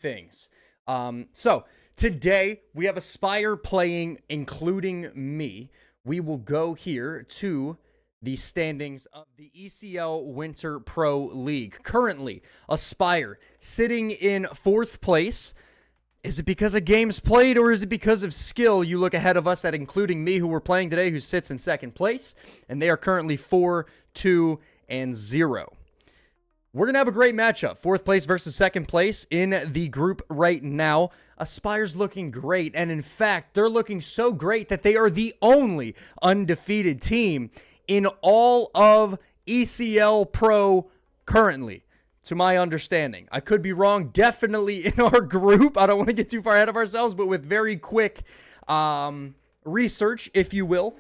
things. So today we have Aspyre playing, including me. We will go here to the standings of the ECL Winter Pro League. Currently, Aspyre sitting in 4th place. Is it because of games played, or is it because of skill? You look ahead of us at including me, who we're playing today, who sits in 2nd place, and they are currently 4-2-0. We're going to have a great matchup. 4th place versus 2nd place in the group right now. Aspyre's looking great, and in fact, they're looking so great that they are the only undefeated team in all of ECL Pro currently, to my understanding. I could be wrong. Definitely in our group. I don't want to get too far ahead of ourselves, but with very quick research, if you will,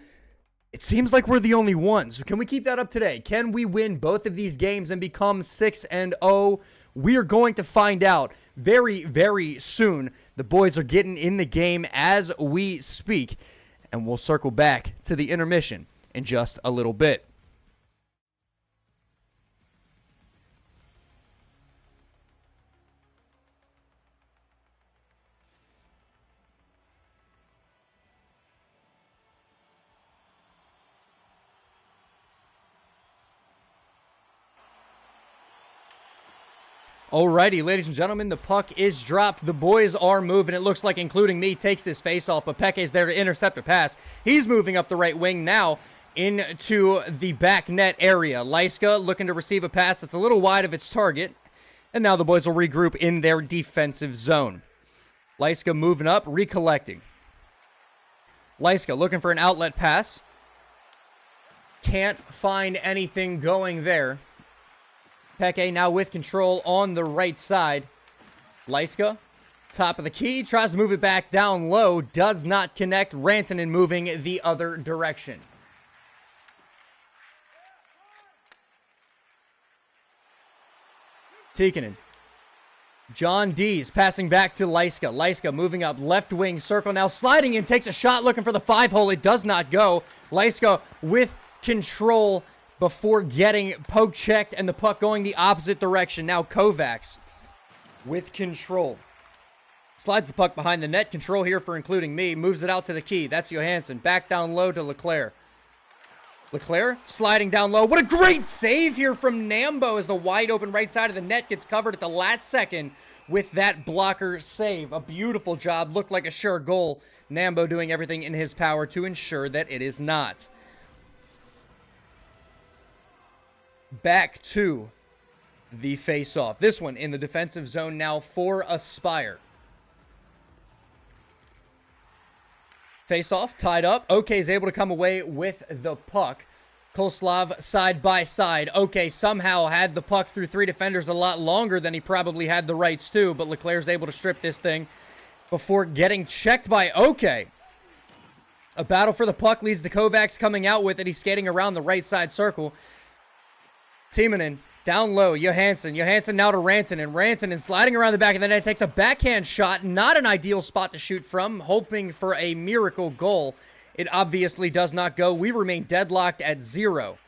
it seems like we're the only ones. So can we keep that up today? Can we win both of these games and become 6-0? We are going to find out very, very soon. The boys are getting in the game as we speak, and we'll circle back to the intermission in just a little bit. Alrighty, ladies and gentlemen, the puck is dropped. The boys are moving. It looks like including me takes this face-off, but Peke's there to intercept a pass. He's moving up the right wing now into the back net area. Lyska looking to receive a pass that's a little wide of its target, and now the boys will regroup in their defensive zone. Lyska moving up, recollecting. Lyska looking for an outlet pass. Can't find anything going there. Peke now with control on the right side. Lyska, top of the key, tries to move it back down low. Does not connect. Rantanen moving the other direction. Tikkanen. John Dees passing back to Lyska. Lyska moving up left wing circle. Now sliding in, takes a shot looking for the 5-hole. It does not go. Lyska with control before getting poke checked and the puck going the opposite direction. Now Kovacs with control. Slides the puck behind the net. Control here for including me. Moves it out to the key. That's Johansson. Back down low to Leclerc. Leclerc sliding down low. What a great save here from Nambo as the wide open right side of the net gets covered at the last second with that blocker save. A beautiful job. Looked like a sure goal. Nambo doing everything in his power to ensure that it is not. Back to the face-off. This one in the defensive zone now for Aspyre. Face-off, tied up. OK is able to come away with the puck. Kolslav side by side. OK somehow had the puck through 3 defenders a lot longer than he probably had the rights to, but Leclerc's able to strip this thing before getting checked by OK. A battle for the puck leads to Kovacs coming out with it. He's skating around the right side circle. Timonen down low. Johansson now to Rantanen. Rantanen sliding around the back of the net. Takes a backhand shot. Not an ideal spot to shoot from. Hoping for a miracle goal. It obviously does not go. We remain deadlocked at 0.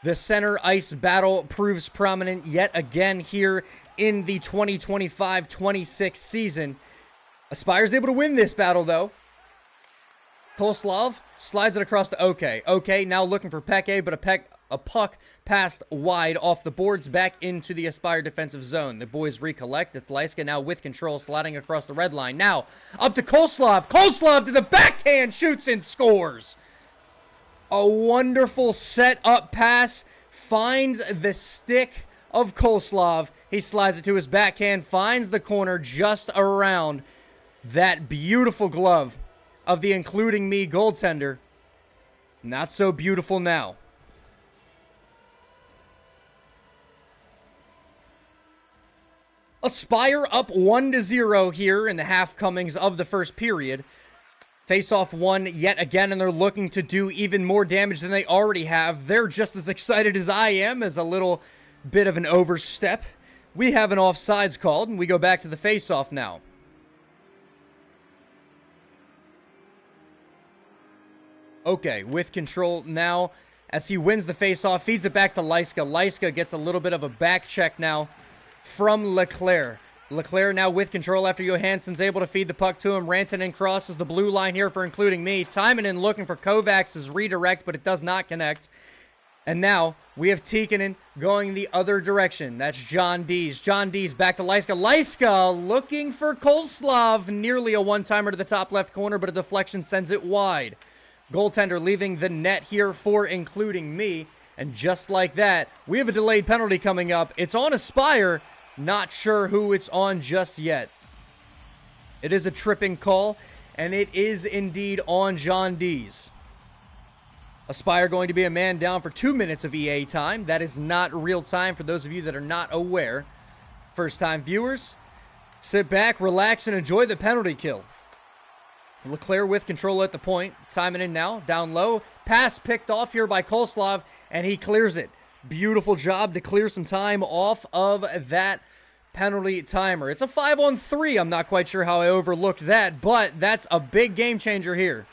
The center ice battle proves prominent yet again here in the 2025-26 season. Aspyre's able to win this battle though. Kolslav slides it across to OK. OK now looking for Peke, but a puck passed wide off the boards back into the Aspyre defensive zone. The boys recollect. It's Lyska now with control, sliding across the red line. Now up to Kolslav. Kolslav to the backhand, shoots and scores. A wonderful set-up pass. Finds the stick of Kolslav. He slides it to his backhand, finds the corner just around that beautiful glove of the including me goaltender. Not so beautiful now. Aspyre up 1-0 here in the half comings of the first period. Face-off won yet again, and they're looking to do even more damage than they already have. They're just as excited as I am, as a little bit of an overstep. We have an offsides called, and we go back to the face-off now. Okay, with control now as he wins the face-off, feeds it back to Lyska. Lyska gets a little bit of a back check now from Leclerc. Leclerc now with control after Johansson's able to feed the puck to him. Rantanen crosses the blue line here for including me. Timonen looking for Kovacs' redirect, but it does not connect. And now we have Tikkanen going the other direction. That's John Dees. John Dees back to Lyska. Lyska looking for Kolslav. Nearly a one-timer to the top left corner, but a deflection sends it wide. Goaltender leaving the net here for including me. And just like that, we have a delayed penalty coming up. It's on Aspyre. Not sure who it's on just yet. It is a tripping call, and it is indeed on John Dees. Aspyre going to be a man down for 2 minutes of EA time. That is not real time for those of you that are not aware. First-time viewers, sit back, relax, and enjoy the penalty kill. Leclerc with control at the point. Timonen now, down low. Pass picked off here by Kolslav, and he clears it. Beautiful job to clear some time off of that penalty timer. It's a 5-on-3. I'm not quite sure how I overlooked that, but that's a big game changer here,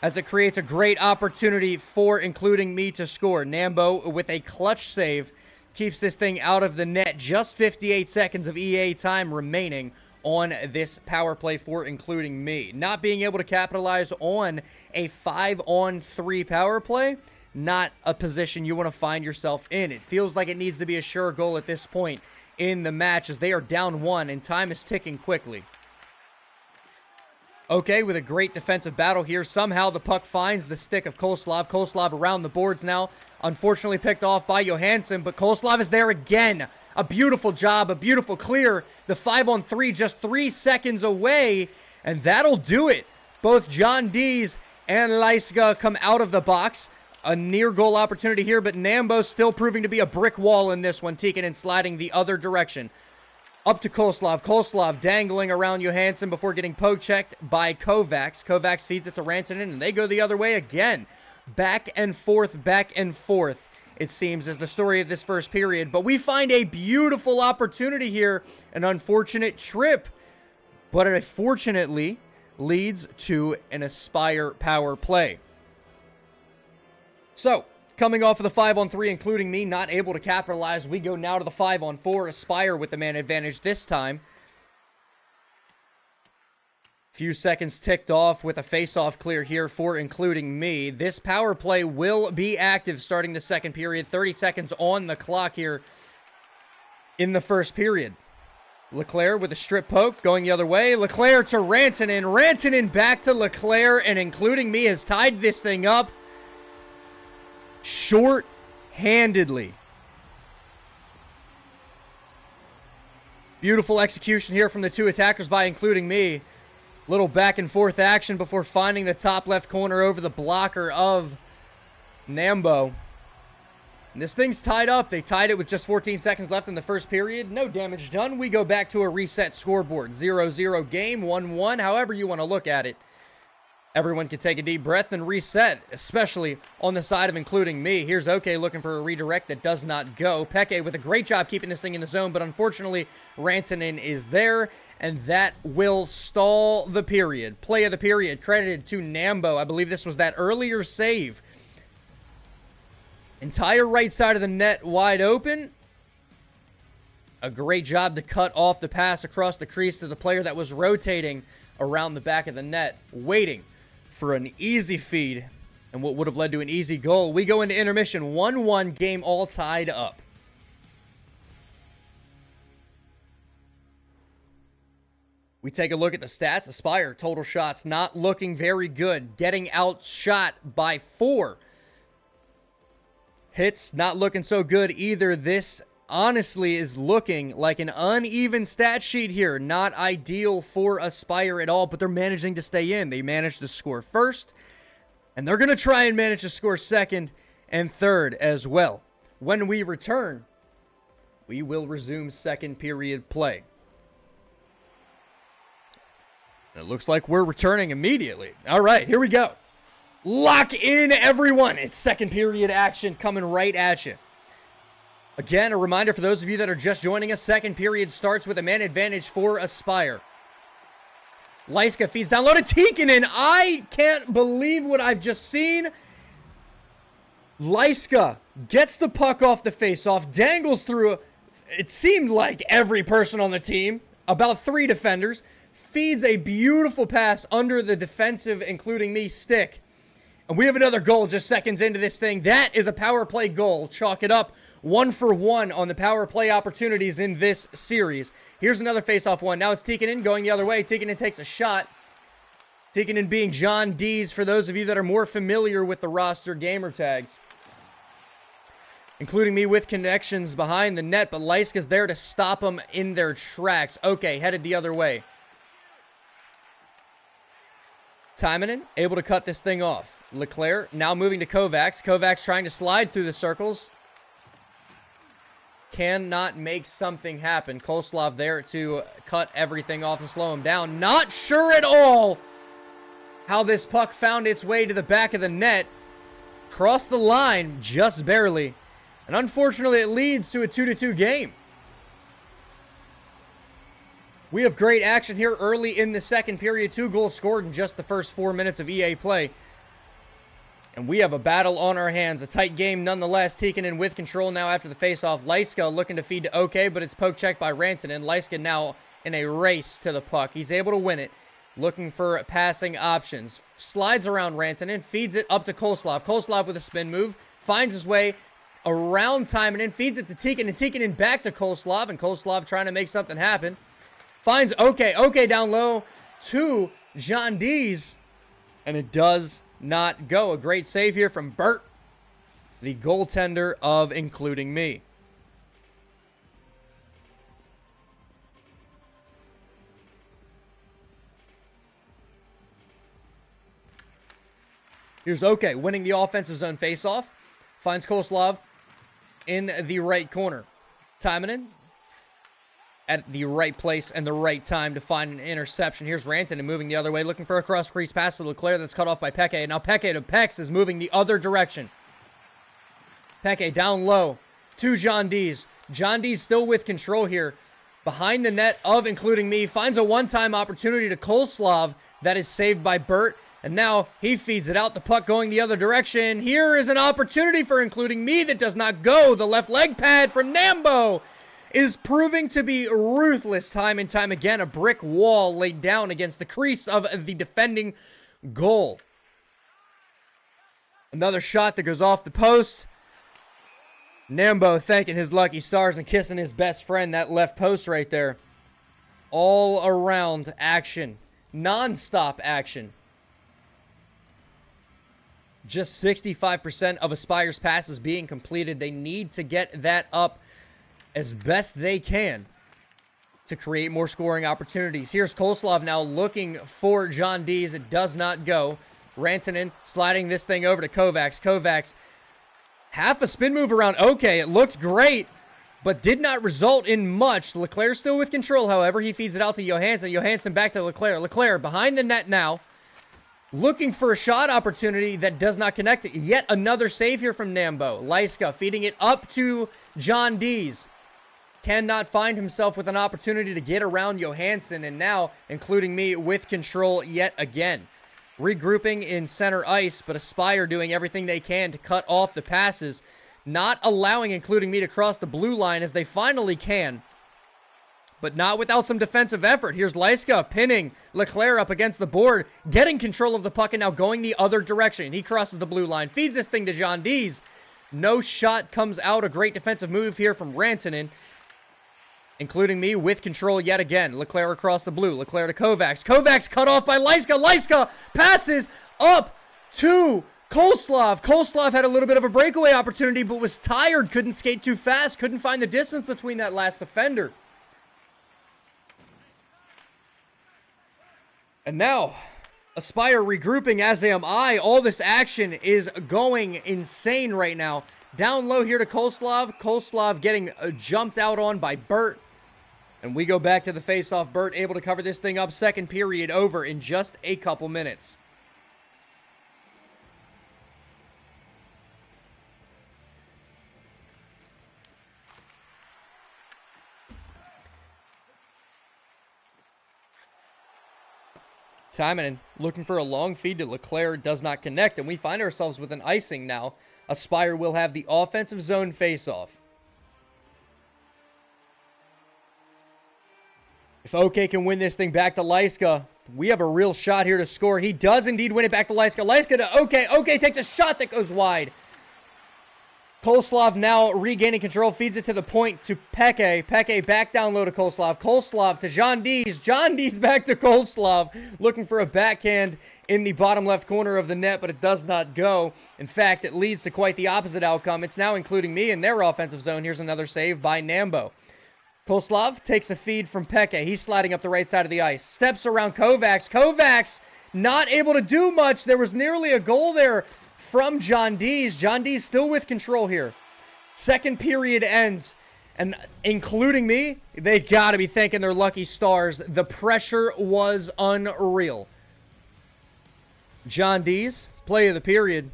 as it creates a great opportunity for including me to score. Nambo with a clutch save keeps this thing out of the net. Just 58 seconds of EA time remaining on this power play for including me. Not being able to capitalize on a 5-on-3 power play, not a position you want to find yourself in. It feels like it needs to be a sure goal at this point in the match, as they are down 1 and time is ticking quickly. Okay, with a great defensive battle here, somehow the puck finds the stick of Kolslav. Kolslav around the boards now, unfortunately picked off by Johansson, but Kolslav is there again. A beautiful job, a beautiful clear. The 5-on-3 just 3 seconds away, and that'll do it. Both John Dees and Lyska come out of the box. A near goal opportunity here, but Nambo still proving to be a brick wall in this one. Tikkanen sliding the other direction. Up to Kolslav. Kolslav dangling around Johansson before getting poke-checked by Kovacs. Kovacs feeds it to Rantanen, and they go the other way again. Back and forth, it seems, is the story of this first period. But we find a beautiful opportunity here. An unfortunate trip, but it fortunately leads to an Aspyre power play. So, coming off of the 5-on-3, including me, not able to capitalize, we go now to the 5-on-4. Aspyre with the man advantage this time. Few seconds ticked off with a face-off clear here for including me. This power play will be active starting the second period. 30 seconds on the clock here in the first period. Leclerc with a strip poke going the other way. Leclerc to Rantanen. Rantanen back to Leclerc, and including me has tied this thing up short-handedly. Beautiful execution here from the two attackers by including me. Little back and forth action before finding the top left corner over the blocker of Nambo. And this thing's tied up. They tied it with just 14 seconds left in the first period. No damage done. We go back to a reset scoreboard. 0-0 game, 1-1, however you want to look at it. Everyone can take a deep breath and reset, especially on the side of including me. Here's OK looking for a redirect that does not go. Peke with a great job keeping this thing in the zone, but unfortunately, Rantanen is there, and that will stall the period. Play of the period credited to Nambo. I believe this was that earlier save. Entire right side of the net wide open. A great job to cut off the pass across the crease to the player that was rotating around the back of the net, waiting for an easy feed and what would have led to an easy goal. We go into intermission, 1-1, game all tied up. We take a look at the stats. Aspyre, total shots, not looking very good. Getting outshot by 4. Hits, not looking so good either. This honestly is looking like an uneven stat sheet here. Not ideal for Aspyre at all, but they're managing to stay in. They managed to score first, and they're going to try and manage to score second and third as well. When we return, we will resume second period play. It looks like we're returning immediately. All right, here we go. Lock in, everyone. It's second period action coming right at you. Again, a reminder for those of you that are just joining us, second period starts with a man advantage for Aspyre. Lyska feeds down low to Tikkanen. I can't believe what I've just seen. Lyska gets the puck off the faceoff, dangles through it seemed like every person on the team, about 3 defenders, feeds a beautiful pass under the defensive, including me, stick. And we have another goal just seconds into this thing. That is a power play goal. Chalk it up 1 for 1 on the power play opportunities in this series. Here's another face-off one. Now it's Tikkanen going the other way. Tikkanen takes a shot. Tikkanen being John D's for those of you that are more familiar with the roster gamer tags. Including me with connections behind the net, but Lyska's there to stop them in their tracks. Okay, headed the other way. Timonen able to cut this thing off. Leclerc now moving to Kovacs. Kovacs trying to slide through the circles. Cannot make something happen. Koslov there to cut everything off and slow him down. Not sure at all how this puck found its way to the back of the net. Crossed the line just barely. And unfortunately, it leads to a 2-2 game. We have great action here early in the second period. 2 goals scored in just the first 4 minutes of EA play. And we have a battle on our hands. A tight game nonetheless. Tikkanen with control now after the faceoff. Lyska looking to feed to OK, but it's poke checked by Rantanen. Lyska now in a race to the puck. He's able to win it. Looking for passing options. Slides around Rantanen. Feeds it up to Koslov. Koslov with a spin move. Finds his way around Timonen. Feeds it to Tikkanen. Tikkanen back to Koslov. And Koslov trying to make something happen. Finds OK. OK down low to Jean D's. And it does not go. A great save here from Bert, the goaltender of including me. Here's OK winning the offensive zone faceoff. Finds Koslov in the right corner. Timonen at the right place and the right time to find an interception. Here's Rantanen moving the other way, looking for a cross-crease pass to Leclerc that's cut off by Peke. Now Peke to Pex is moving the other direction. Peke down low to John D's. John D's still with control here. Behind the net of including me. Finds a one-time opportunity to Koslov that is saved by Bert. And now he feeds it out. The puck going the other direction. Here is an opportunity for including me that does not go. The left leg pad from Nambo is proving to be ruthless time and time again. A brick wall laid down against the crease of the defending goal. Another shot that goes off the post. Nambo thanking his lucky stars and kissing his best friend, that left post right there. All around action. Non-stop action. Just 65% of Aspyre's passes being completed. They need to get that up as best they can to create more scoring opportunities. Here's Koslov now looking for John D's. It does not go. Rantanen sliding this thing over to Kovacs. Kovacs, half a spin move around. Okay, it looked great, but did not result in much. Leclerc still with control, however. He feeds it out to Johansson. Johansson back to Leclerc. Leclerc behind the net now. Looking for a shot opportunity that does not connect. Yet another save here from Nambo. Lyska feeding it up to John D's. Cannot find himself with an opportunity to get around Johansson, and now including me with control yet again. Regrouping in center ice, but Aspyre doing everything they can to cut off the passes, not allowing including me to cross the blue line as they finally can, but not without some defensive effort. Here's Lyska pinning Leclerc up against the board, getting control of the puck and now going the other direction. He crosses the blue line, feeds this thing to Jean D's. No shot comes out. A great defensive move here from Rantanen, including me with control yet again. Leclerc across the blue. Leclerc to Kovacs. Kovacs cut off by Lyska. Lyska passes up to Koslov. Koslov had a little bit of a breakaway opportunity, but was tired. Couldn't skate too fast. Couldn't find the distance between that last defender. And now, Aspyre regrouping, as am I. All this action is going insane right now. Down low here to Koslov. Koslov getting jumped out on by Bert. And we go back to the face-off. Bert able to cover this thing up. Second period over in just a couple minutes. Timonen looking for a long feed to Leclerc, does not connect, and we find ourselves with an icing now. Aspyre will have the offensive zone face-off. If OK can win this thing back to Lyska, we have a real shot here to score. He does indeed win it back to Lyska. Lyska to OK. OK takes a shot that goes wide. Koleslav now regaining control, feeds it to the point to Peke. Peke back down low to Koleslav. Koleslav to John Dees. John Dees back to Koleslav, looking for a backhand in the bottom left corner of the net, but it does not go. In fact, it leads to quite the opposite outcome. It's now including me in their offensive zone. Here's another save by Nambo. Koleslav takes a feed from Peke. He's sliding up the right side of the ice. Steps around Kovacs. Kovacs not able to do much. There was nearly a goal there from John Dees. John Dees still with control here. Second period ends, and including me, they got to be thanking their lucky stars. The pressure was unreal. John Dees, play of the period.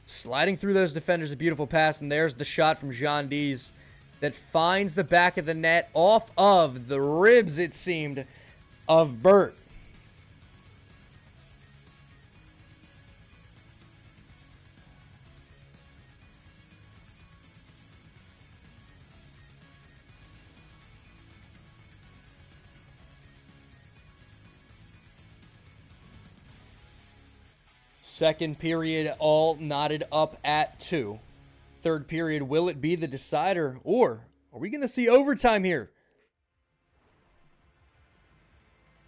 Sliding through those defenders, a beautiful pass, and there's the shot from John Dees that finds the back of the net off of the ribs, it seemed, of Bert. Second period all knotted up at 2. Third period, will it be the decider, or are we going to see overtime here?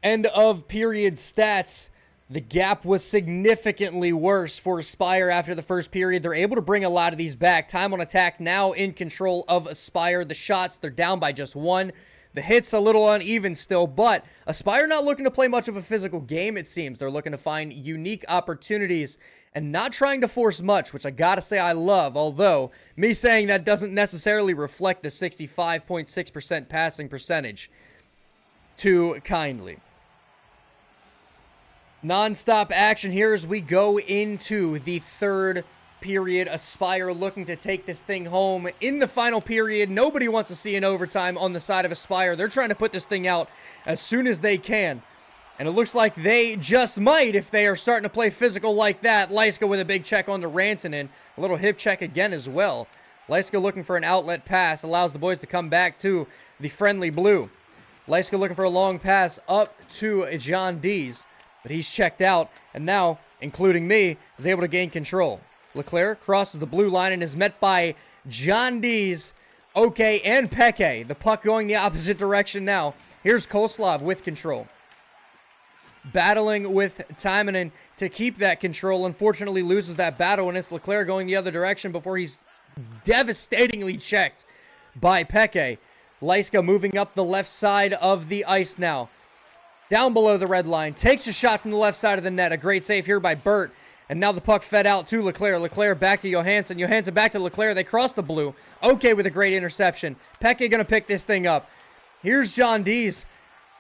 End of period stats. The gap was significantly worse for Aspyre after the first period. They're able to bring a lot of these back. Time on attack now in control of Aspyre. The shots, they're down by just 1. The hit's a little uneven still, but Aspyre not looking to play much of a physical game, it seems. They're looking to find unique opportunities and not trying to force much, which I gotta say I love, although me saying that doesn't necessarily reflect the 65.6% passing percentage too kindly. Non-stop action here as we go into the third period. Aspyre looking to take this thing home in the final period. Nobody wants to see an overtime on the side of Aspyre. They're trying to put this thing out as soon as they can. And it looks like they just might if they are starting to play physical like that. Lyska with a big check on the Rantanen. A little hip check again as well. Lyska looking for an outlet pass. Allows the boys to come back to the friendly blue. Lyska looking for a long pass up to John Dees. But he's checked out. And now, including me, is able to gain control. Leclerc crosses the blue line and is met by John Dees, OK, and Peke. The puck going the opposite direction now. Here's Koleslav with control. Battling with Timonen to keep that control. Unfortunately loses that battle, and it's Leclerc going the other direction before he's devastatingly checked by Peke. Lyska moving up the left side of the ice now. Down below the red line. Takes a shot from the left side of the net. A great save here by Bert. And now the puck fed out to Leclerc. Leclerc back to Johansson. Johansson back to Leclerc. They cross the blue. OK with a great interception. Peke going to pick this thing up. Here's John Dees.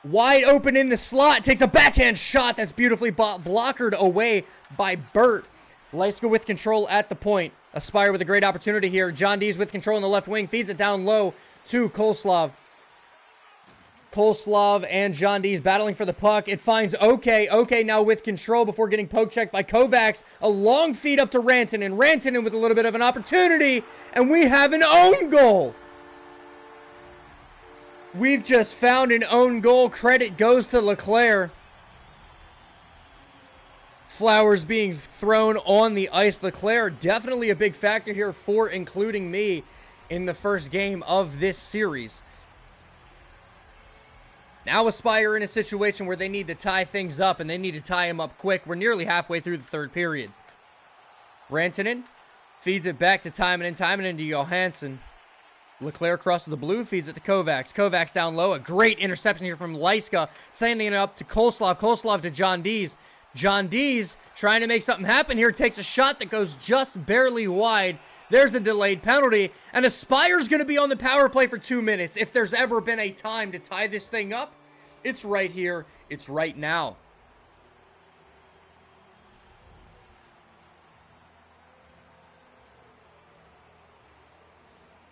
Wide open in the slot. Takes a backhand shot that's beautifully blockered away by Bert. Lyska with control at the point. Aspyre with a great opportunity here. John Dees with control in the left wing. Feeds it down low to Koleslav. Koleslav and John Dees battling for the puck. It finds OK. OK now with control before getting poke checked by Kovacs. A long feed up to Rantanen. Rantanen with a little bit of an opportunity. And we have an own goal. We've just found an own goal. Credit goes to Leclerc. Flowers being thrown on the ice. Leclerc definitely a big factor here for including me in the first game of this series. Now Aspyre in a situation where they need to tie things up, and they need to tie them up quick. We're nearly halfway through the third period. Rantanen feeds it back to Timonen. Timonen to Johansson. Leclerc crosses the blue, feeds it to Kovacs. Kovacs down low. A great interception here from Lyska, sending it up to Koleslav. Koleslav to John Dees. John Dees trying to make something happen here. Takes a shot that goes just barely wide. There's a delayed penalty, and Aspire's going to be on the power play for 2 minutes. If there's ever been a time to tie this thing up, it's right here. It's right now.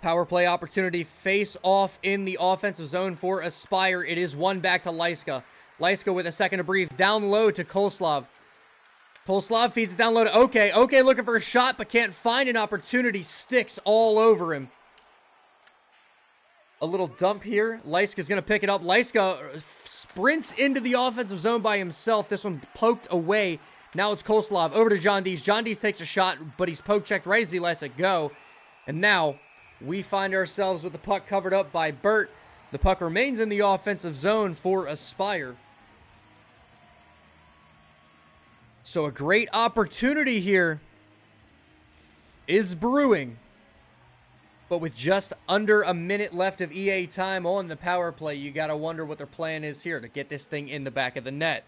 Power play opportunity, face off in the offensive zone for Aspyre. It is one back to Lyska. Lyska with a second to breathe. Down low to Koleslav. Koleslav feeds it down low to OK. OK looking for a shot, but can't find an opportunity. Sticks all over him. A little dump here. Lyska's going to pick it up. Lyska sprints into the offensive zone by himself. This one poked away. Now it's Koslov over to John Dees. John Dees takes a shot, but he's poke checked right as he lets it go. And now we find ourselves with the puck covered up by Burt. The puck remains in the offensive zone for Aspyre. So a great opportunity here is brewing. But with just under a minute left of EA time on the power play, you got to wonder what their plan is here to get this thing in the back of the net.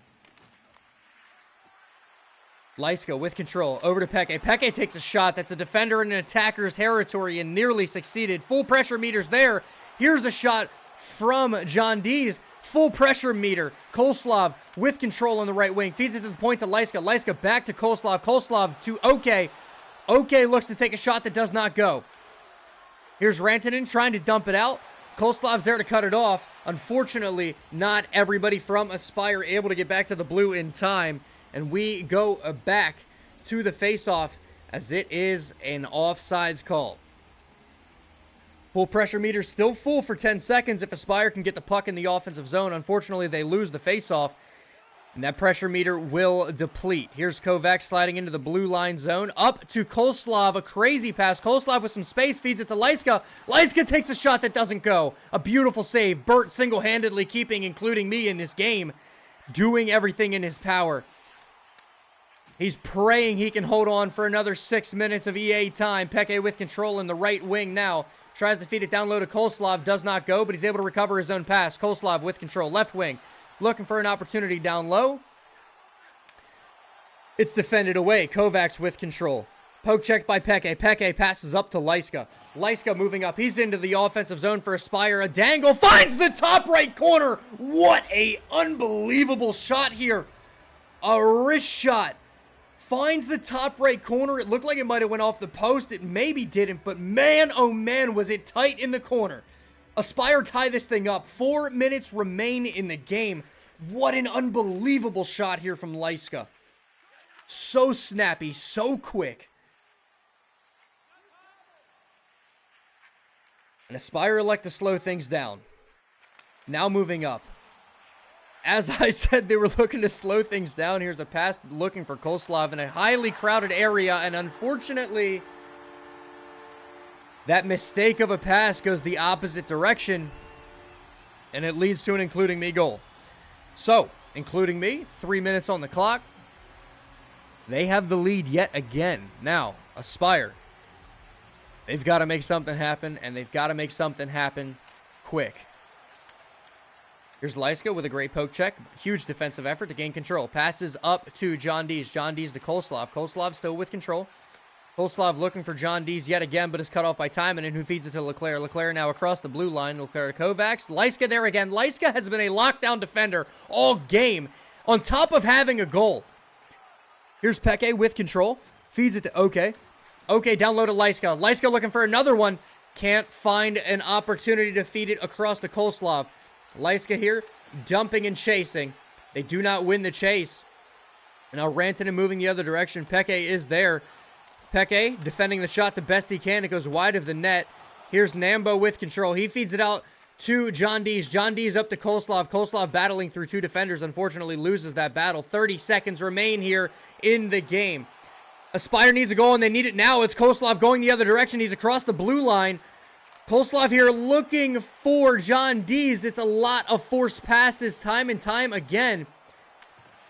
Lyska with control, over to Peke. Peke takes a shot. That's a defender in an attacker's territory and nearly succeeded. Full pressure meters there. Here's a shot from John Dees. Full pressure meter. Koslov with control on the right wing. Feeds it to the point to Lyska. Lyska back to Koslov. Koslov to OK. OK looks to take a shot that does not go. Here's Rantanen trying to dump it out. Kolslav's there to cut it off. Unfortunately, not everybody from Aspyre able to get back to the blue in time. And we go back to the face-off as it is an offsides call. Full pressure meter still full for 10 seconds if Aspyre can get the puck in the offensive zone. Unfortunately, they lose the face-off. And that pressure meter will deplete. Here's Kovacs sliding into the blue line zone. Up to Koslov. A crazy pass. Koslov with some space. Feeds it to Lyska. Lyska takes a shot that doesn't go. A beautiful save. Burt single-handedly keeping, including me, in this game. Doing everything in his power. He's praying he can hold on for another 6 minutes of EA time. Peke with control in the right wing now. Tries to feed it down low to Koslov. Does not go, but he's able to recover his own pass. Koslov with control. Left wing. Looking for an opportunity down low. It's defended away. Kovacs with control. Poke checked by Peke. Peke passes up to Lyska. Lyska moving up. He's into the offensive zone for Aspyre. A dangle finds the top right corner. What a unbelievable shot here. A wrist shot. Finds the top right corner. It looked like it might have went off the post. It maybe didn't, but man, oh man, was it tight in the corner. Aspyre tie this thing up. 4 minutes remain in the game. What an unbelievable shot here from Lyska. So snappy, so quick. And Aspyre elect to slow things down. Now moving up. As I said, they were looking to slow things down. Here's a pass looking for Koslov in a highly crowded area. And unfortunately, that mistake of a pass goes the opposite direction, and it leads to an including me goal. So, including me, 3 minutes on the clock. They have the lead yet again. Now, Aspyre, they've got to make something happen, and they've got to make something happen quick. Here's Lyska with a great poke check. Huge defensive effort to gain control. Passes up to John Dees. John Dees to Koslov. Koslov still with control. Koslov looking for John Dees yet again, but is cut off by Timonen, who feeds it to Leclerc. Leclerc now across the blue line. Leclerc to Kovacs. Lyska there again. Lyska has been a lockdown defender all game, on top of having a goal. Here's Peke with control. Feeds it to OK. OK down low to Lyska. Lyska looking for another one. Can't find an opportunity to feed it across to Koslov. Lyska here, dumping and chasing. They do not win the chase. Now Rantanen moving the other direction. Peke is there. Peke defending the shot the best he can. It goes wide of the net. Here's Nambo with control. He feeds it out to John Dees. John Dees up to Koslov. Koslov battling through two defenders. Unfortunately loses that battle. 30 seconds remain here in the game. Aspyre needs a goal, and they need it now. It's Koslov going the other direction. He's across the blue line. Koslov here looking for John Dees. It's a lot of forced passes time and time again.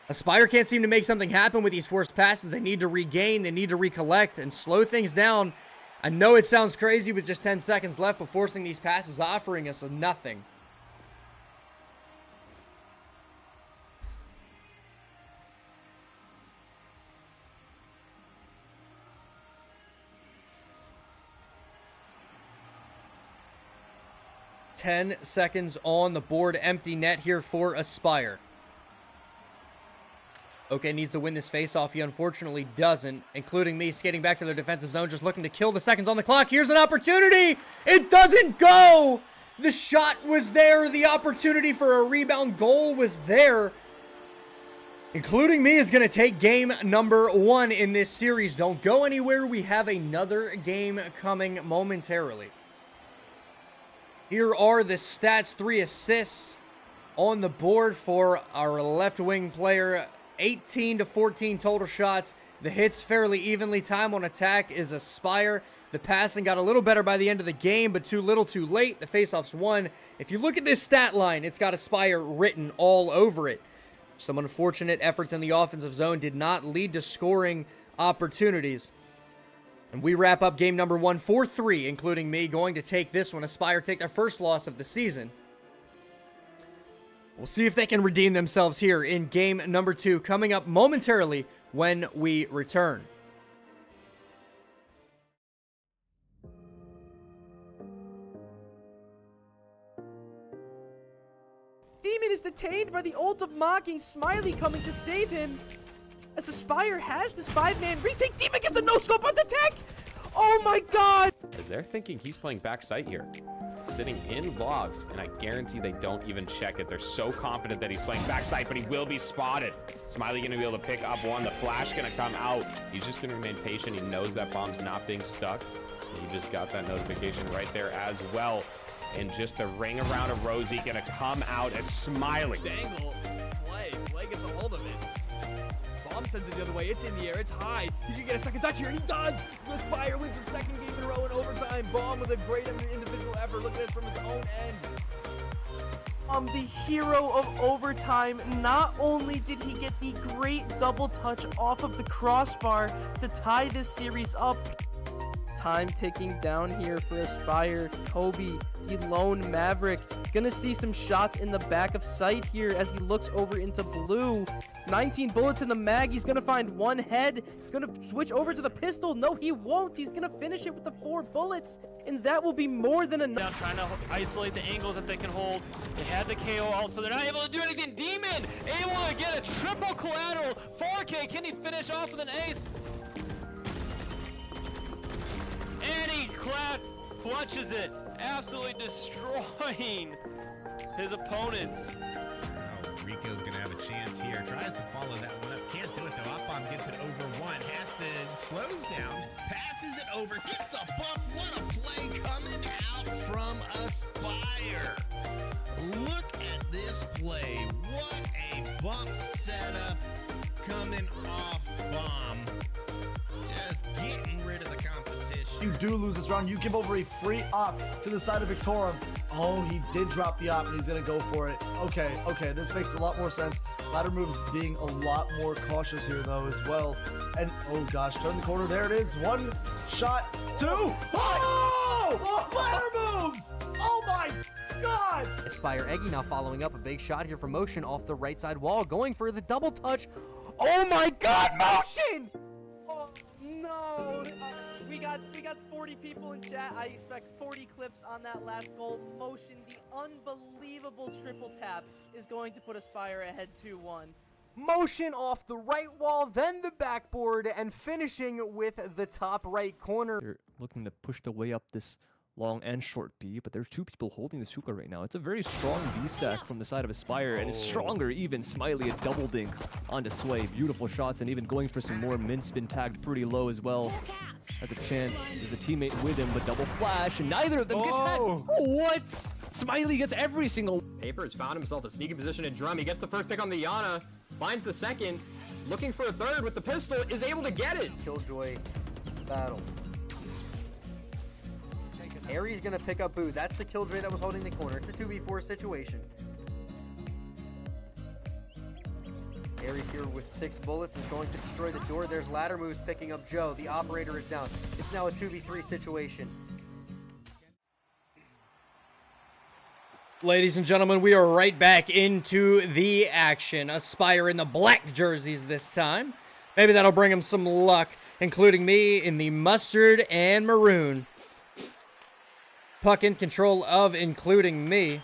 Aspyre can't seem to make something happen with these forced passes. They need to regain, they need to recollect, and slow things down. I know it sounds crazy with just 10 seconds left, but forcing these passes, offering us a nothing. Ten seconds on the board. Empty net here for Aspyre. Okay, needs to win this face-off. He unfortunately doesn't, including me skating back to their defensive zone, just looking to kill the seconds on the clock. Here's an opportunity. It doesn't go. The shot was there. The opportunity for a rebound goal was there. Including me is going to take game number 1 in this series. Don't go anywhere. We have another game coming momentarily. Here are the stats. 3 assists on the board for our left wing player. 18 to 14 total shots. The hits fairly evenly. Time on attack is Aspyre. The passing got a little better by the end of the game, but too little too late. The faceoffs won. If you look at this stat line, it's got Aspyre written all over it. Some unfortunate efforts in the offensive zone did not lead to scoring opportunities. And we wrap up game number 1 4-3, including me going to take this one. Aspyre take their first loss of the season. We'll see if they can redeem themselves here in game number 2, coming up momentarily when we return. Demon is detained by the ult of Mocking, Smiley coming to save him. As Aspyre has this 5-man retake, Demon gets the no-scope on the tech! Oh my god! They're thinking he's playing backside here. Sitting in logs, and I guarantee they don't even check it. They're so confident that he's playing backside, but he will be spotted. Smiley gonna be able to pick up one. The flash gonna come out. He's just gonna remain patient. He knows that bomb's not being stuck. He just got that notification right there as well. And just the ring around of Rosie gonna come out as Smiley. Dangle, play gets a hold of it. Bomb sends it the other way. It's in the air. It's high. He can get a second touch here, and he does. Aspyre wins the second game in a row in overtime. Bomb with a great individual effort. Look at it from his own end. The hero of overtime, not only did he get the great double touch off of the crossbar to tie this series up. Time ticking down here for Aspyre. Kobe, the lone Maverick, gonna see some shots in the back of sight here as he looks over into blue. 19 bullets in the mag. He's gonna find one head. He's gonna switch over to the pistol. No, he won't. He's gonna finish it with the 4 bullets, and that will be more than enough. Trying to isolate the angles that they can hold. They had the KO ult, so they're not able to do anything. Demon able to get a triple collateral. 4K, can he finish off with an ace? And he clutches it, absolutely destroying his opponents. Oh, Rico's gonna have a chance here. Tries to follow that one up. Can't do it though. Up-bomb gets it over 1. Has to slows down. Passes it over. Gets a bump. What a play coming out from Aspyre. Look at this play. What a bump setup coming off bomb. Just getting rid of the competition. You do lose this round. You give over a free op to the side of Victorum. Oh, he did drop the op and he's gonna go for it. Okay, this makes a lot more sense. Ladder moves being a lot more cautious here though as well. And oh gosh, turn the corner. There it is. 1 shot, 2. Oh! Ladder moves! Oh my god! Aspyre Eggy now following up a big shot here from Motion off the right side wall, going for the double touch. Oh my god, Motion! Oh, no. We got 40 people in chat. I expect 40 clips on that last goal. Motion, the unbelievable triple tap is going to put Aspyre ahead 2-1. Motion off the right wall, then the backboard, and finishing with the top right corner. They're looking to push their way up this long and short B, but there's 2 people holding the Suka right now. It's a very strong B stack from the side of Aspyre, and it's stronger even. Smiley a double dink onto Sway. Beautiful shots, and even going for some more. Mint's been tagged pretty low as well. Has a chance. There's a teammate with him, but double flash, and neither of them gets hit. What? Smiley gets every single. Paper's found himself a sneaky position in drum. He gets the first pick on the Yana, finds the second, looking for a third with the pistol, is able to get it. Killjoy battle. Harry's gonna pick up Boo. That's the Killjoy that was holding the corner. It's a 2v4 situation. Harry's here with 6 bullets, is going to destroy the door. There's ladder moves picking up Joe. The operator is down. It's now a 2v3 situation. Ladies and gentlemen, we are right back into the action. Aspyre in the black jerseys this time. Maybe that'll bring him some luck, including me in the mustard and maroon. Puck in control of including me.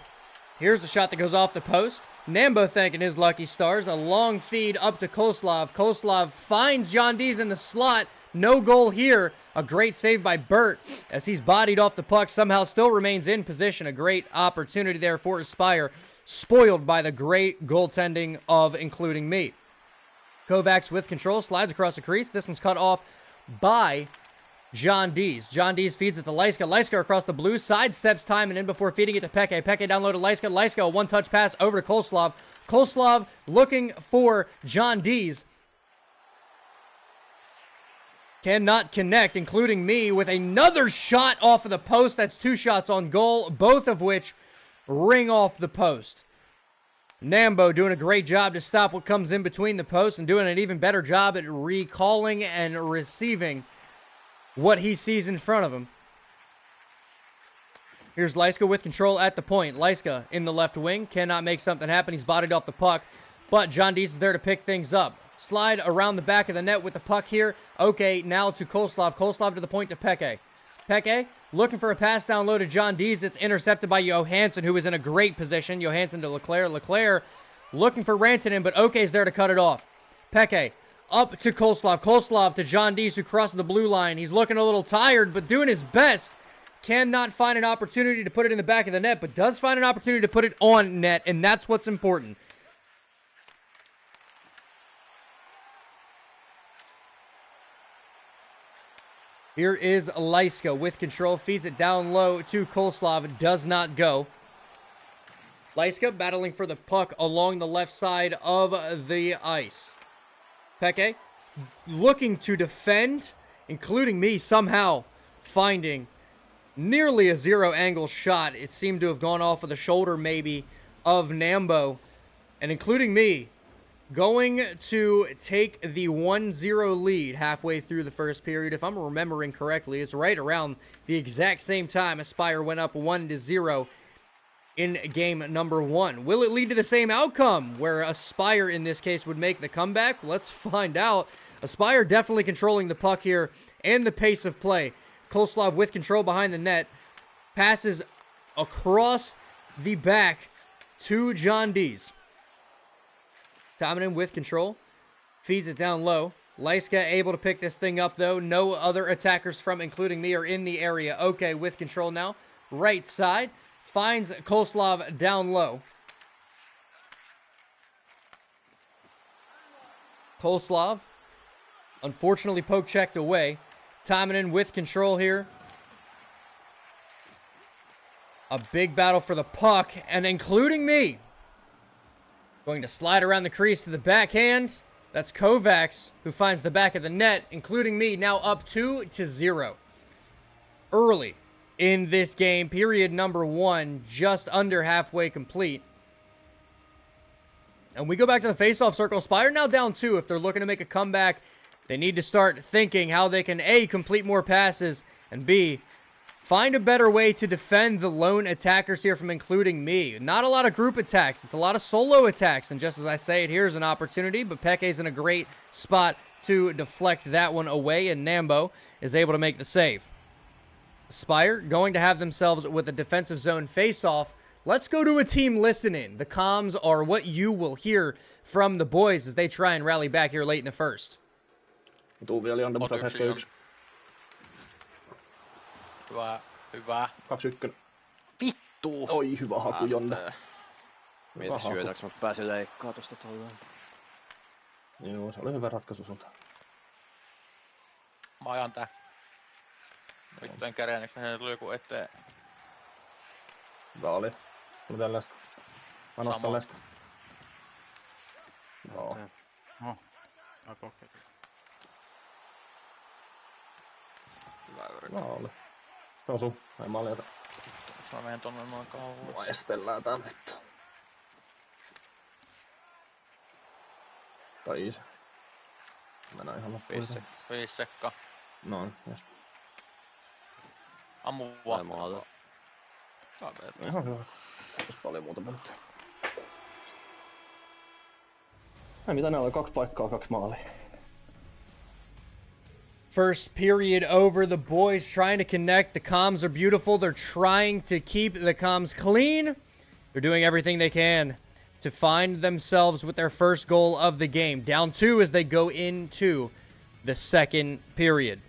Here's the shot that goes off the post. Nambo thanking his lucky stars. A long feed up to Koslov. Koslov finds John Dees in the slot. No goal here. A great save by Burt as he's bodied off the puck. Somehow still remains in position. A great opportunity there for Aspyre. Spoiled by the great goaltending of including me. Kovacs with control. Slides across the crease. This one's cut off by John Dees. John Dees feeds it to Lyska. Lyska across the blue side, steps time and in before feeding it to Peke. Peke down low to Lyska. Lyska, a one-touch pass over to Koslov. Koslov looking for John Dees. Cannot connect, including me, with another shot off of the post. That's 2 shots on goal, both of which ring off the post. Nambo doing a great job to stop what comes in between the posts and doing an even better job at recalling and receiving what he sees in front of him. Here's Lyska with control at the point. Lyska in the left wing, cannot make something happen. He's bodied off the puck, but John Dees is there to pick things up. Slide around the back of the net with the puck here. Okay, now to Koslov. Koslov to the point to Peke. Peke looking for a pass down low to John Dees. It's intercepted by Johansson, who is in a great position. Johansson to Leclerc. Leclerc looking for Rantanen, but Oke's there to cut it off. Peke up to Koslov. Koslov to John Dees, who crosses the blue line. He's looking a little tired, but doing his best. Cannot find an opportunity to put it in the back of the net, but does find an opportunity to put it on net, and that's what's important. Here is Lyska with control, feeds it down low to Koslov, does not go. Lyska battling for the puck along the left side of the ice. Peke looking to defend, including me somehow finding nearly a 0 angle shot. It seemed to have gone off of the shoulder maybe of Nambo, and including me going to take the 1-0 lead halfway through the first period. If I'm remembering correctly, it's right around the exact same time Aspyre went up 1-0 in game number 1. Will it lead to the same outcome where Aspyre in this case would make the comeback? Let's find out. Aspyre definitely controlling the puck here and the pace of play. Koslov with control behind the net. Passes across the back to John Dees. Tomanin with control. Feeds it down low. Lyska able to pick this thing up, though. No other attackers from, including me, are in the area. Okay, with control now. Right side. Finds Koslov down low. Koslov, unfortunately, poke checked away. Tomanin with control here. A big battle for the puck, and including me. Going to slide around the crease to the backhand. That's Kovacs, who finds the back of the net, including me, now up 2-0. Early in this game, period number 1, just under halfway complete. And we go back to the face-off circle. Aspyre now down 2. If they're looking to make a comeback, they need to start thinking how they can, A, complete more passes, and B, find a better way to defend the lone attackers here from including me. Not a lot of group attacks. It's a lot of solo attacks. And just as I say it, here's an opportunity. But Peke's in a great spot to deflect that one away. And Nambo is able to make the save. Aspyre going to have themselves with a defensive zone face-off. Let's go to a team listen-in. The comms are what you will hear from the boys as they try and rally back here late in the first. Hyvä, hyvä. 2-1. Vittu! Oi, hyvä haku, Jonne. Mieti syötäks mä pääsin leikkaa tosta tolleen. Joo, se oli hyvä ratkaisu sulta. Mä ajan tää. Vittu en käreä, niin tuli joku eteen. Hyvä oli. Tuli tän läsky. Mä nostan läsky. Joo. Hyvä yritys. Hyvä oli. Se osu. Ei maljata. Mä menen tonne noin kauas. Mua estellään tää vittu. Tai isä. Mennään ihan loppuun. 5 sekka. Noin, jes. Ammu vaan. Ihan hyvä. Jos paljon muuta puhuttu. Ei mitä ne oli, 2 paikkaa, 2 maalia. First period over. The boys trying to connect. The comms are beautiful. They're trying to keep the comms clean. They're doing everything they can to find themselves with their first goal of the game. Down 2 as they go into the second period.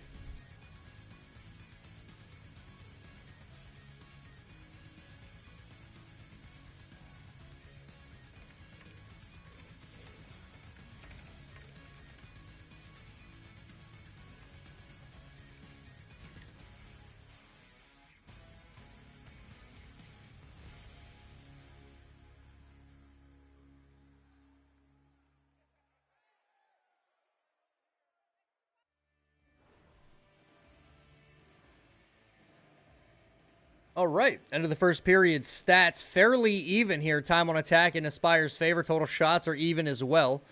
All right, end of the first period. Stats fairly even here. Time on attack in Aspyre's favor. Total shots are even as well.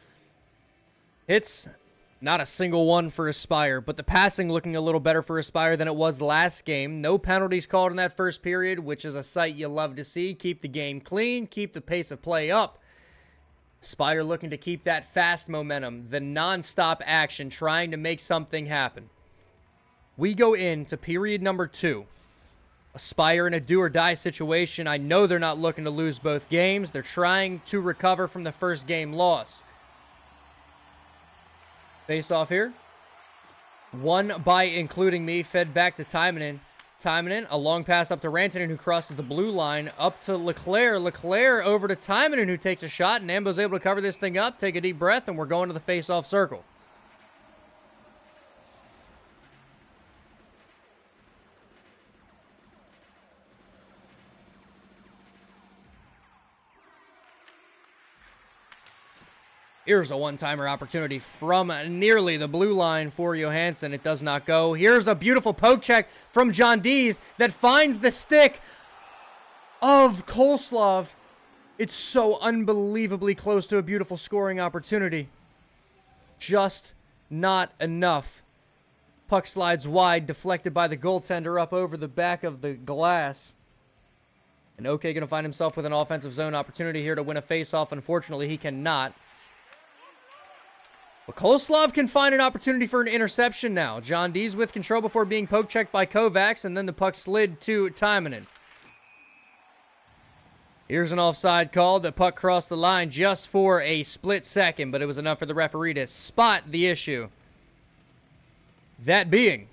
Hits, not a single one for Aspyre, but the passing looking a little better for Aspyre than it was last game. No penalties called in that first period, which is a sight you love to see. Keep the game clean, keep the pace of play up. Aspyre looking to keep that fast momentum, the non-stop action, trying to make something happen. We go into period number 2. Aspyre in a do-or-die situation. I know they're not looking to lose both games. They're trying to recover from the first game loss. Face off here. Won by including me. Fed back to Timonen. Timonen, a long pass up to Rantanen, who crosses the blue line. Up to Leclerc. Leclerc over to Timonen, who takes a shot. And Ambo's able to cover this thing up. Take a deep breath, and we're going to the face-off circle. Here's a one-timer opportunity from nearly the blue line for Johansson. It does not go. Here's a beautiful poke check from John Dees that finds the stick of Koslov. It's so unbelievably close to a beautiful scoring opportunity. Just not enough. Puck slides wide, deflected by the goaltender up over the back of the glass. And OK going to find himself with an offensive zone opportunity here to win a face-off. Unfortunately, he cannot. But Koslov can find an opportunity for an interception now. John Dees with control before being poke checked by Kovacs, and then the puck slid to Timonen. Here's an offside call. The puck crossed the line just for a split second, but it was enough for the referee to spot the issue. That being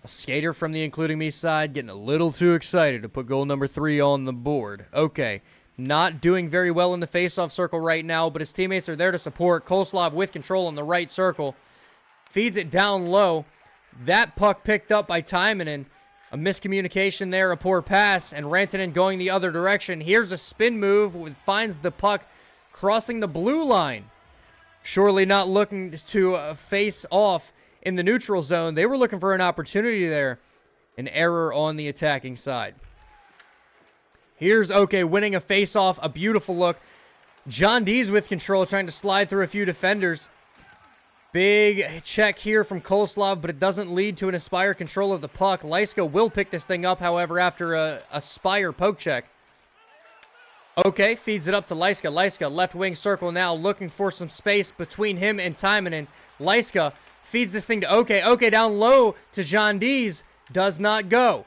a skater from the including me side getting a little too excited to put goal number 3 on the board. Okay. Not doing very well in the face-off circle right now, but his teammates are there to support. Koslov with control in the right circle. Feeds it down low. That puck picked up by Timonen. A miscommunication there, a poor pass, and Rantanen going the other direction. Here's a spin move, finds the puck crossing the blue line. Surely not looking to face off in the neutral zone. They were looking for an opportunity there. An error on the attacking side. Here's OK winning a face-off, a beautiful look. John Dees with control, trying to slide through a few defenders. Big check here from Koslov, but it doesn't lead to an Aspyre control of the puck. Lyska will pick this thing up, however, after a Aspyre poke check. OK feeds it up to Lyska. Lyska, left wing circle now, looking for some space between him and Timonen. Lyska feeds this thing to OK. OK down low to John Dees. Does not go.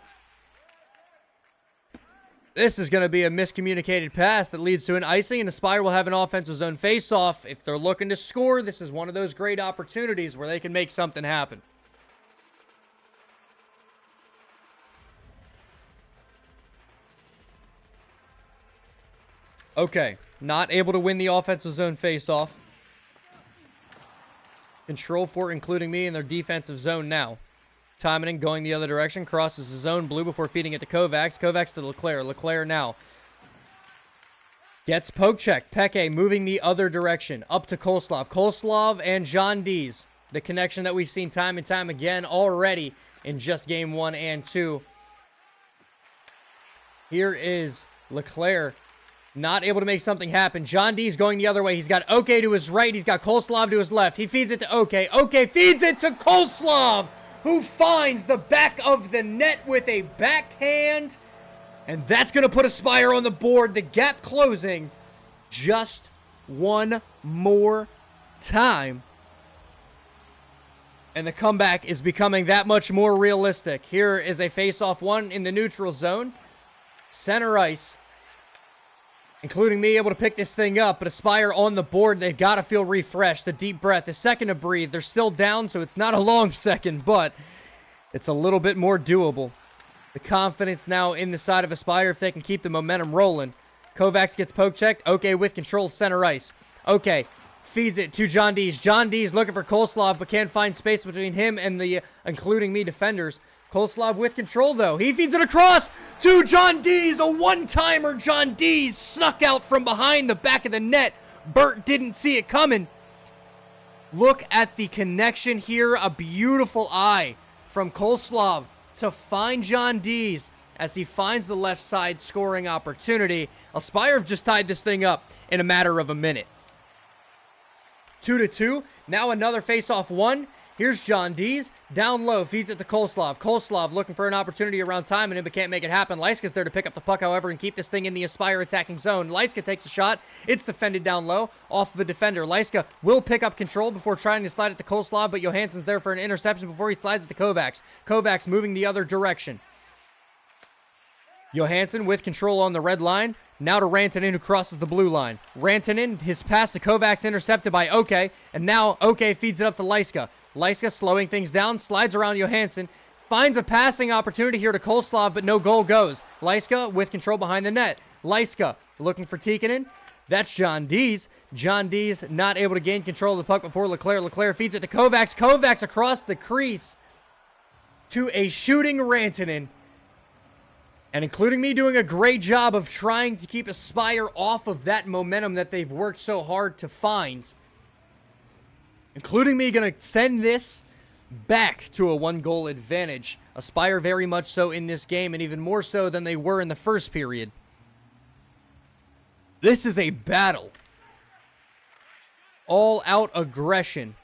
This is going to be a miscommunicated pass that leads to an icing, and Aspyre will have an offensive zone face-off. If they're looking to score, this is one of those great opportunities where they can make something happen. Okay, not able to win the offensive zone face-off. Control for including me in their defensive zone now. Timonen going the other direction, crosses the zone blue before feeding it to Kovacs. Kovacs to Leclerc. Leclerc now gets poke check. Peke moving the other direction, up to Koslov. Koslov and John Dees. The connection that we've seen time and time again already in just game 1 and 2. Here is Leclerc. Not able to make something happen. John Dees going the other way. He's got OK to his right. He's got Koslov to his left. He feeds it to OK. OK feeds it to Koslov, who finds the back of the net with a backhand. And that's going to put Aspyre on the board. The gap closing just one more time. And the comeback is becoming that much more realistic. Here is a face-off one in the neutral zone. Center ice. Including me able to pick this thing up, but Aspyre on the board. They've got to feel refreshed. The deep breath, a second to breathe. They're still down, so it's not a long second, but it's a little bit more doable. The confidence now in the side of Aspyre if they can keep the momentum rolling. Kovacs gets poke checked. OK with control, center ice. OK feeds it to John Dees. John Dees looking for Koslov, but can't find space between him and the including me defenders. Koslov with control, though. He feeds it across to John Dees. A one-timer. John Dees snuck out from behind the back of the net. Bert didn't see it coming. Look at the connection here. A beautiful eye from Koslov to find John Dees as he finds the left side scoring opportunity. Aspyre have just tied this thing up in a matter of a minute. 2-2. Now another face-off one. Here's John Dees. Down low. Feeds it to Kolslav. Kolslav looking for an opportunity around time, and Imba can't make it happen. Lyska's there to pick up the puck, however, and keep this thing in the Aspyre attacking zone. Lyska takes a shot. It's defended down low off of a defender. Lyska will pick up control before trying to slide it to Kolslav, but Johansson's there for an interception before he slides it to Kovacs. Kovacs moving the other direction. Johansson with control on the red line. Now to Rantanen, who crosses the blue line. Rantanen, his pass to Kovacs intercepted by Oke, and now Oke feeds it up to Lyska. Lyska slowing things down, slides around Johansson, finds a passing opportunity here to Kolslav, but no goal goes. Lyska with control behind the net. Lyska looking for Tikkanen. That's John Dees. John Dees not able to gain control of the puck before Leclerc. Leclerc feeds it to Kovacs. Kovacs across the crease to a shooting Rantanen. And including me doing a great job of trying to keep Aspyre off of that momentum that they've worked so hard to find. Including me going to send this back to a 1-goal advantage. Aspyre very much so in this game, and even more so than they were in the first period. This is a battle. All-out aggression.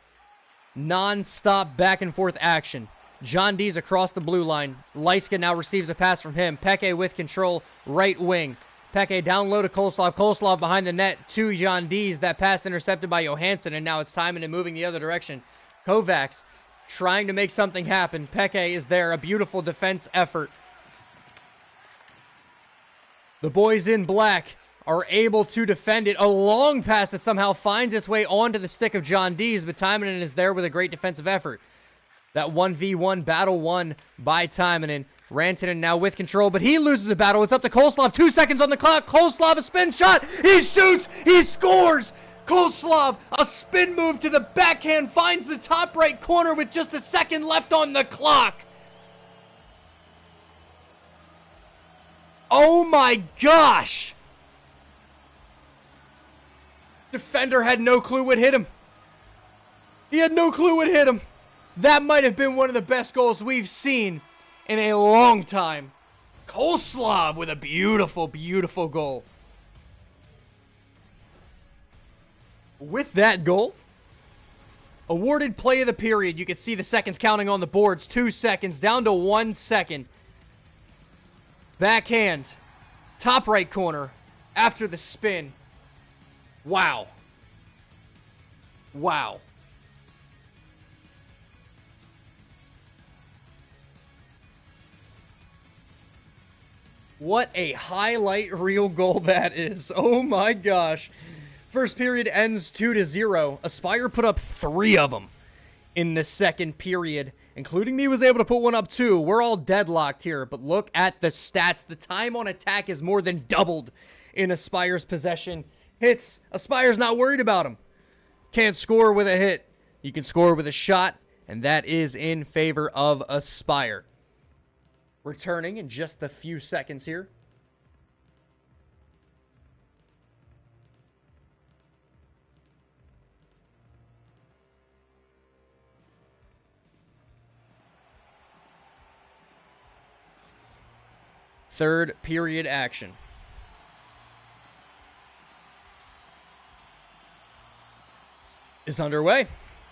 Non-stop back-and-forth action. John Dees across the blue line. Lyska now receives a pass from him. Peke with control, right wing. Peke down low to Kolslav. Kolslav behind the net to John Dees. That pass intercepted by Johansson, and now it's timing and moving the other direction. Kovacs trying to make something happen. Peke is there. A beautiful defense effort. The boys in black are able to defend it. A long pass that somehow finds its way onto the stick of John Dees, but Timonen is there with a great defensive effort. That 1v1 battle won by Timonen. Rantanen now with control, but he loses a battle. It's up to Kolslav. 2 seconds on the clock. Kolslav, a spin shot. He shoots. He scores. Kolslav, a spin move to the backhand, finds the top right corner with just a second left on the clock. Oh my gosh. Defender had no clue what hit him. He had no clue what hit him. That might have been one of the best goals we've seen in a long time. Kolslav with a beautiful, beautiful goal. With that goal, awarded play of the period. You can see the seconds counting on the boards. 2 seconds, down to 1 second. Backhand, top right corner, after the spin. Wow. Wow. What a highlight reel goal that is. Oh my gosh. First period ends 2-0. Aspyre put up 3 of them in the second period, including me was able to put one up too. We're all deadlocked here, but look at the stats. The time on attack is more than doubled in Aspyre's possession. Hits. Aspyre's not worried about them. Can't score with a hit. You can score with a shot, and that is in favor of Aspyre. Returning in just a few seconds here. Third period action. Is underway.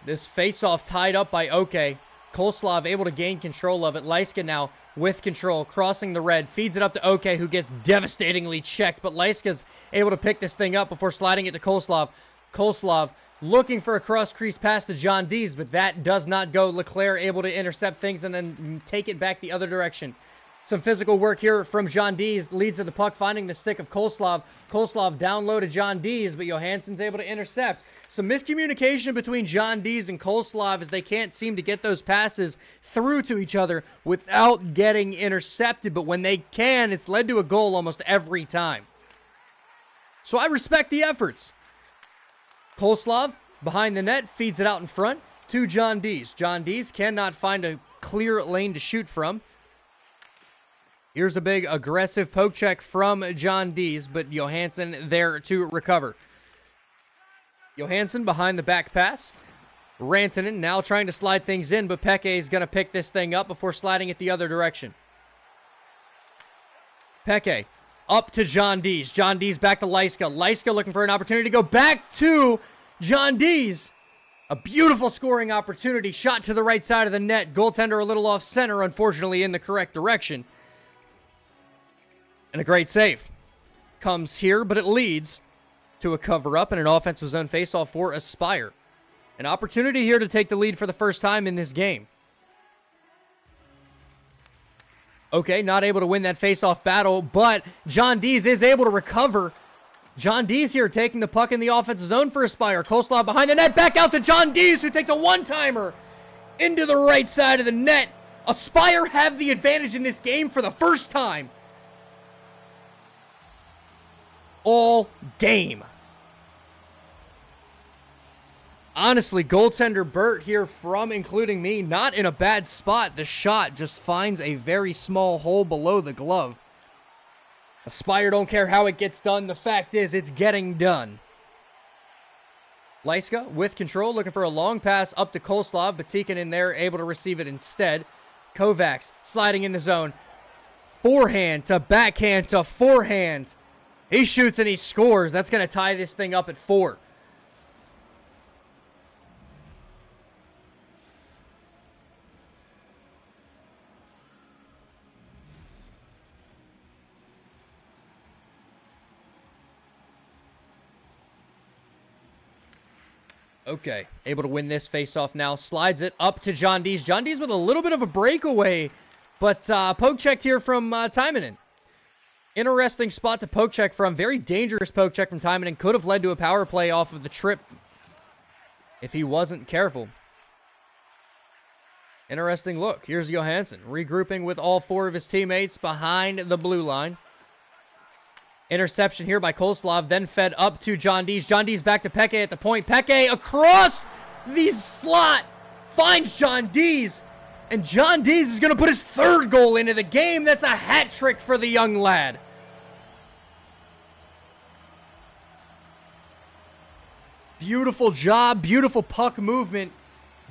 This face-off tied up by Oke. Kolslav able to gain control of it. Lyska now with control, crossing the red, feeds it up to Oke, who gets devastatingly checked, but Lyska's able to pick this thing up before sliding it to Kolslav. Kolslav looking for a cross-crease pass to John Dees, but that does not go. Leclerc able to intercept things and then take it back the other direction. Some physical work here from John Dees leads to the puck finding the stick of Kolslav. Kolslav down low to John Dees, but Johansson's able to intercept. Some miscommunication between John Dees and Kolslav as they can't seem to get those passes through to each other without getting intercepted. But when they can, it's led to a goal almost every time. So I respect the efforts. Kolslav behind the net feeds it out in front to John Dees. John Dees cannot find a clear lane to shoot from. Here's a big aggressive poke check from John Dees, but Johansson there to recover. Johansson behind the back pass. Rantanen now trying to slide things in, but Peke is going to pick this thing up before sliding it the other direction. Peke up to John Dees. John Dees back to Lyska. Lyska looking for an opportunity to go back to John Dees. A beautiful scoring opportunity. Shot to the right side of the net. Goaltender a little off center, unfortunately in the correct direction. And a great save. Comes here, but it leads to a cover-up and an offensive zone faceoff for Aspyre. An opportunity here to take the lead for the first time in this game. Okay, not able to win that faceoff battle, but John Dees is able to recover. John Dees here taking the puck in the offensive zone for Aspyre. Coleslaw behind the net, back out to John Dees, who takes a one-timer into the right side of the net. Aspyre have the advantage in this game for the first time all game. Honestly, goaltender Burt here from including me, not in a bad spot. The shot just finds a very small hole below the glove. Aspyre don't care how it gets done. The fact is, it's getting done. Lyska with control, looking for a long pass up to Coleslav. Batikin in there, able to receive it instead. Kovacs sliding in the zone. Forehand to backhand to forehand. He shoots and he scores. That's going to tie this thing up at 4. Okay, able to win this face-off now. Slides it up to John Dees. John Dees with a little bit of a breakaway, but poke checked here from Timonen. Interesting spot to poke check from. Very dangerous poke check from Timonen. Could have led to a power play off of the trip if he wasn't careful. Interesting look. Here's Johansson regrouping with all 4 of his teammates behind the blue line. Interception here by Coleslav, then fed up to John Dees. John Dees back to Peke at the point. Peke across the slot finds John Dees. And John Dees is going to put his 3rd goal into the game. That's a hat trick for the young lad. Beautiful job, beautiful puck movement.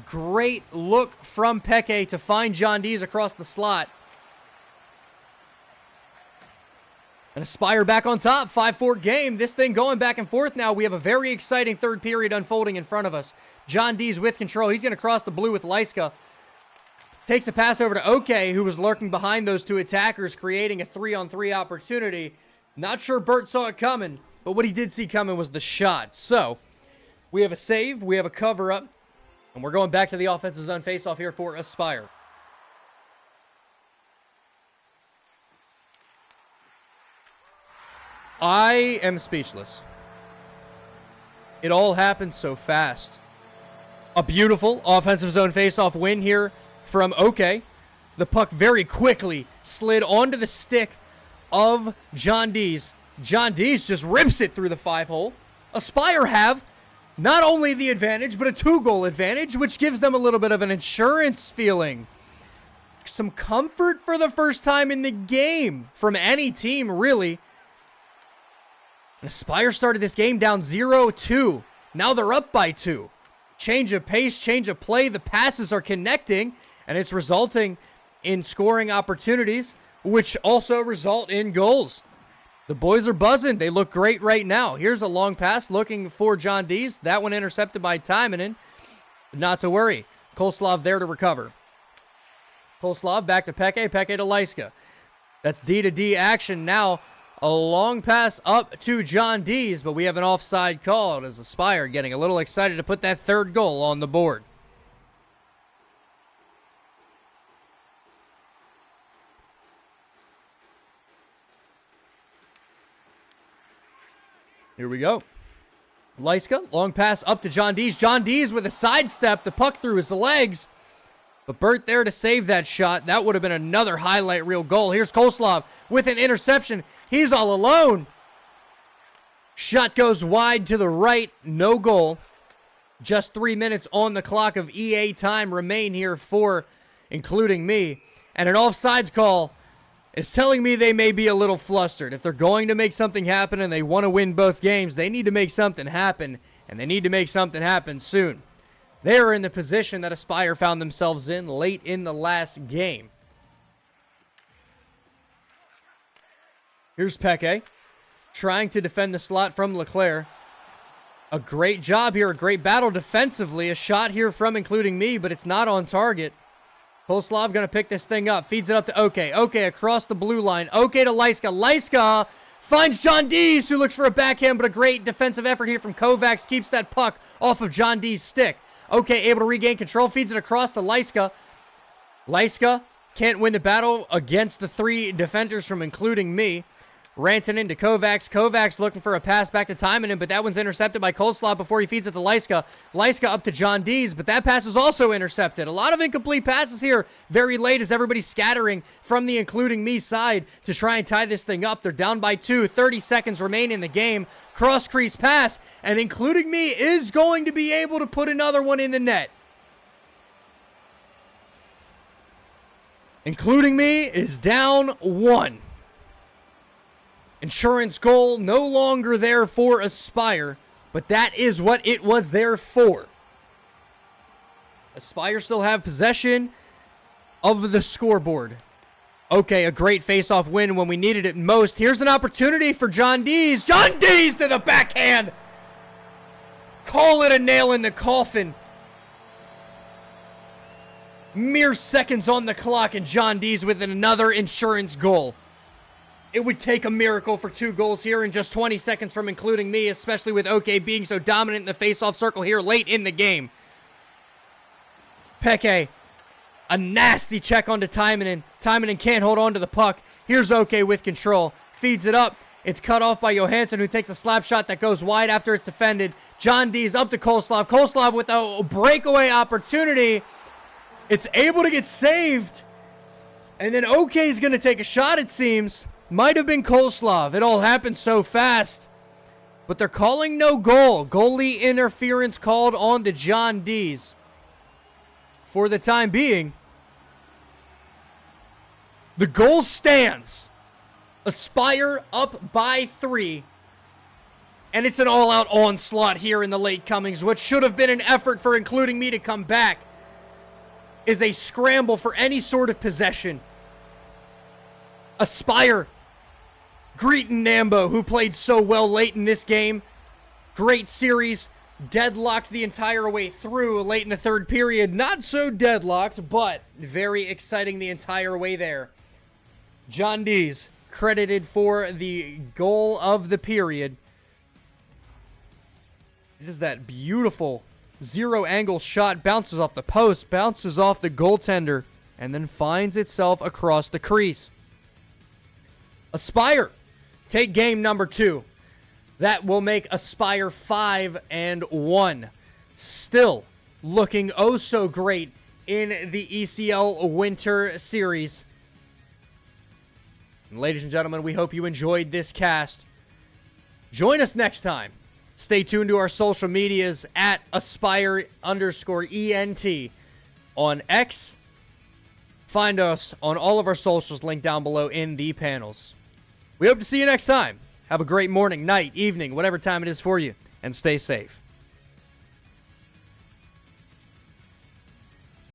Great look from Peke to find John Dees across the slot. And Aspyre back on top, 5-4 game. This thing going back and forth now. We have a very exciting 3rd period unfolding in front of us. John Dees with control. He's going to cross the blue with Lyska. Takes a pass over to Oke, who was lurking behind those 2 attackers, creating a 3-on-3 opportunity. Not sure Burt saw it coming, but what he did see coming was the shot. So, we have a save, we have a cover-up, and we're going back to the offensive zone face-off here for Aspyre. I am speechless. It all happened so fast. A beautiful offensive zone face-off win here from Oke. The puck very quickly slid onto the stick of John Dees. John Dees just rips it through the 5-hole. Aspyre have not only the advantage, but a 2-goal advantage, which gives them a little bit of an insurance feeling. Some comfort for the first time in the game from any team, really. Aspyre started this game down 0-2. Now they're up by 2. Change of pace, change of play. The passes are connecting, and it's resulting in scoring opportunities, which also result in goals. The boys are buzzing. They look great right now. Here's a long pass looking for John Dees. That one intercepted by Timonen. Not to worry. Coleslav there to recover. Coleslav back to Peke. Peke to Lyska. That's D-to-D action now. A long pass up to John Dees, but we have an offside call as Aspyre getting a little excited to put that 3rd goal on the board. Here we go. Lyska, long pass up to John Dees. John Dees with a sidestep, the puck through his legs. But Burt there to save that shot. That would have been another highlight reel goal. Here's Coleslav with an interception. He's all alone. Shot goes wide to the right. No goal. Just 3 minutes on the clock of EA time remain here for including me. And an offsides call is telling me they may be a little flustered. If they're going to make something happen and they want to win both games, they need to make something happen. And they need to make something happen soon. They are in the position that Aspyre found themselves in late in the last game. Here's Peke, trying to defend the slot from Leclerc. A great job here, a great battle defensively. A shot here from including me, but it's not on target. Koslav going to pick this thing up, feeds it up to OK. OK across the blue line. OK to Lyska. Lyska finds John Dees, who looks for a backhand, but a great defensive effort here from Kovacs. Keeps that puck off of John Dees' stick. OK able to regain control, feeds it across to Lyska. Lyska can't win the battle against the 3 defenders from including me. Ranting into Kovacs. Kovacs looking for a pass back to Timonen, but that one's intercepted by Koslav before he feeds it to Lyska. Lyska up to John Dees, but that pass is also intercepted. A lot of incomplete passes here very late as everybody's scattering from the including me side to try and tie this thing up. They're down by 2. 30 seconds remain in the game. Cross crease pass, and including me is going to be able to put another one in the net. Including me is down 1. Insurance goal no longer there for Aspyre, but that is what it was there for. Aspyre still have possession of the scoreboard. Okay, a great face-off win when we needed it most. Here's an opportunity for John Dees. John Dees to the backhand. Call it a nail in the coffin. Mere seconds on the clock, and John Dees with another insurance goal. It would take a miracle for 2 goals here in just 20 seconds from including me, especially with OK being so dominant in the face-off circle here late in the game. Peke, a nasty check onto Timonen. Timonen can't hold on to the puck. Here's OK with control. Feeds it up. It's cut off by Johansson, who takes a slap shot that goes wide after it's defended. John Dees up to Koslav. Koslav with a breakaway opportunity. It's able to get saved. And then OK is going to take a shot, it seems. Might have been Koslav. It all happened so fast. But they're calling no goal. Goalie interference called on to John Dees. For the time being, the goal stands. Aspyre up by 3. And it's an all-out onslaught here in the late comings. What should have been an effort for including me to come back is a scramble for any sort of possession. Aspyre, Greeton Nambo, who played so well late in this game. Great series. Deadlocked the entire way through late in the 3rd period. Not so deadlocked, but very exciting the entire way there. John Dees credited for the goal of the period. It is that beautiful zero-angle shot. Bounces off the post, bounces off the goaltender, and then finds itself across the crease. Aspyre take game number 2. That will make Aspyre 5-1. Still looking oh so great in the ECL Winter Series. And ladies and gentlemen, we hope you enjoyed this cast. Join us next time. Stay tuned to our social medias at Aspyre_ENT on X. Find us on all of our socials linked down below in the panels. We hope to see you next time. Have a great morning, night, evening, whatever time it is for you, and stay safe.